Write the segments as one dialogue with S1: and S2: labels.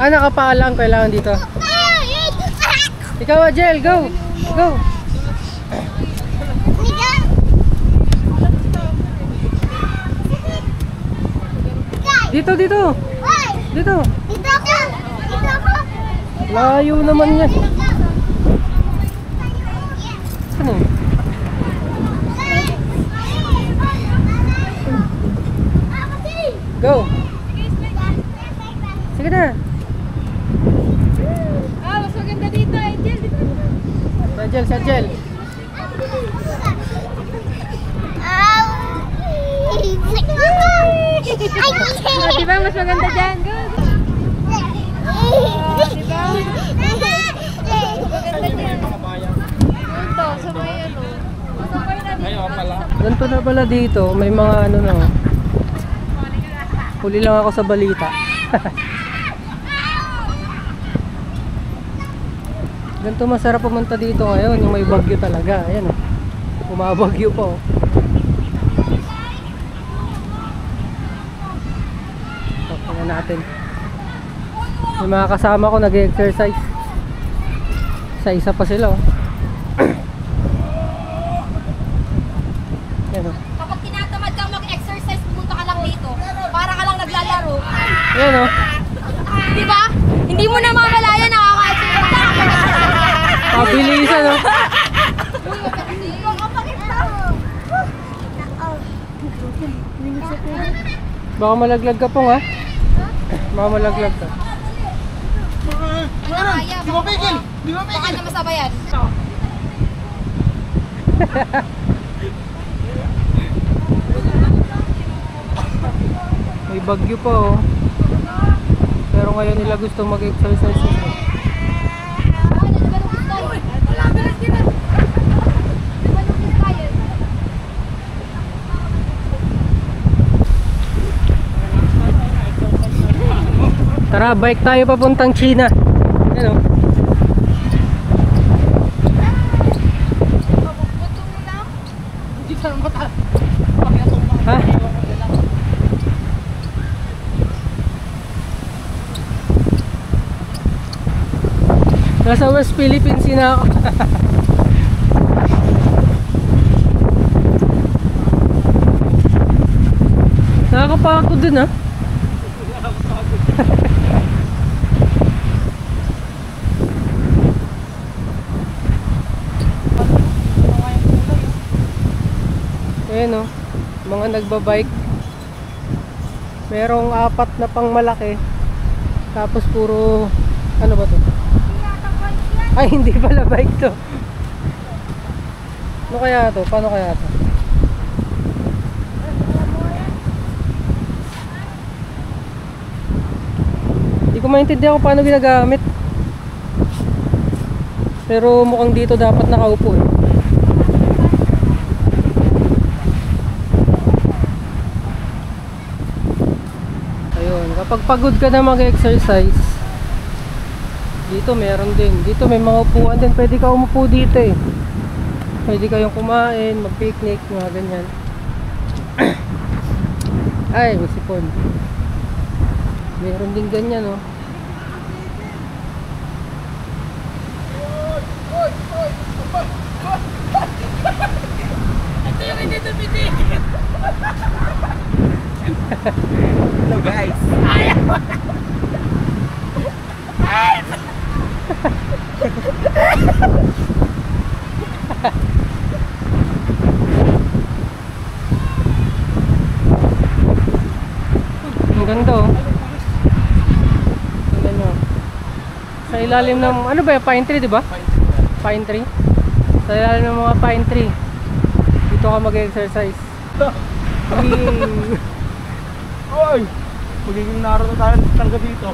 S1: Ah, nakapaalang kailangan dito. Ikaw, Ajel, go! Go! Dito, dito! Dito! Layo naman yan. Ano? Go! Sige na!
S2: Mas maganda dito, Angel.
S1: Sajel, Sajel!
S2: Diba mas maganda dyan? Go! Diba? Maganda dyan. Ito, sa may ano. Masakay na dito.
S1: Ganito na pala dito, may mga ano na. Huli lang ako sa balita. Ganito masarap pumunta dito ngayon, yung may bagyo talaga. Ayan o, bumabagyo pa o. Tingnan natin. May mga kasama ko nag-exercise. Isa-isa pa sila o. Ayan o.
S2: Kapag tinatamad kang mag-exercise, pumunta ka lang dito. Para ka lang naglalaro.
S1: Ayan o.
S2: Diba? Hindi mo na mamalaya nakaka-exercise.
S1: Pabilisan o. Baka malaglag ka pong ha. Baka malaglag ka.
S2: Di mo pigil! Di mo pigil! Baka na masabayan.
S1: May bagyo pa oh. Pero ngayon nila gusto mag-exercise. Tara, bike tayo papuntang China. Ano? Ha? Nasa West Philippines na ako. Nakakapagod din ha. Ayan o, mga nagbabike. Merong 4 na pang malaki. Tapos puro, ano ba to? Ay, hindi pala bike to. Ano kaya to? Paano kaya to? Hindi ko maintindihan kung paano ginagamit. Pero mukhang dito dapat nakaupo eh. Kapag pagod ka na mag-exercise, dito meron din. Dito may mga upuan din. Pwede ka umupo dito eh. Pwede kayong kumain, mag-picnic, mga ganyan. Ay, may sipon. Meron din ganyan oh.
S3: Ito yung hindi tumitig. Hello guys.
S1: Ang ganda oh. Tingnan nyo. Sa ilalim ng, ano ba yung pine tree, diba? Pine tree. Sa ilalim ng mga pine tree, dito ka mag-exercise.
S3: Oy! Magiging naroon tayo ng tangga dito.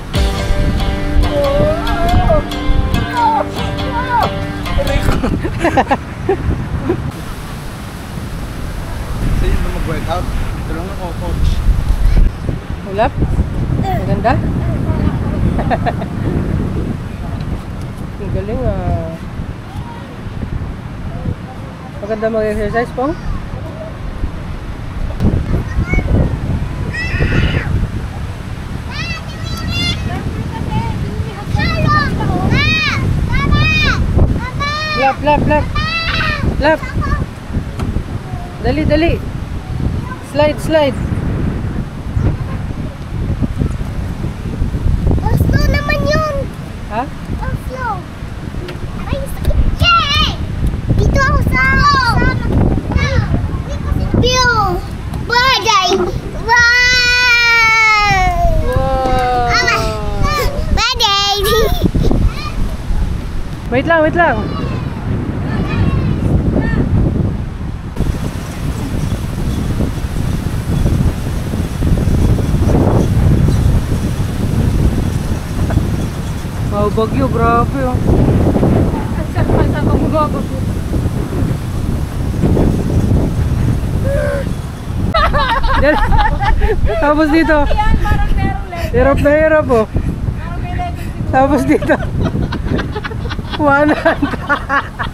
S3: Sa yun na mag-workout. Ito lang ako, coach.
S1: Ulap? Maganda? Ang galing ah. Maganda mag-exercise po? Left, left, left. Left. Dali, dali. Slide, slide.
S2: Oslo naman yun.
S1: Ha?
S2: Oslo. Ay, sakit. Yay! Dito ako sa... View. Baday.
S1: Wow!
S2: Baday.
S1: Wait lang, wait lang. Wow, bagyo, grabe oh.
S2: Saan ka bumabag?
S1: Tapos dito,
S2: Yan, parang merong leg.
S1: hirap na hirap oh.
S2: Parang may leg.
S1: Tapos dito, 100.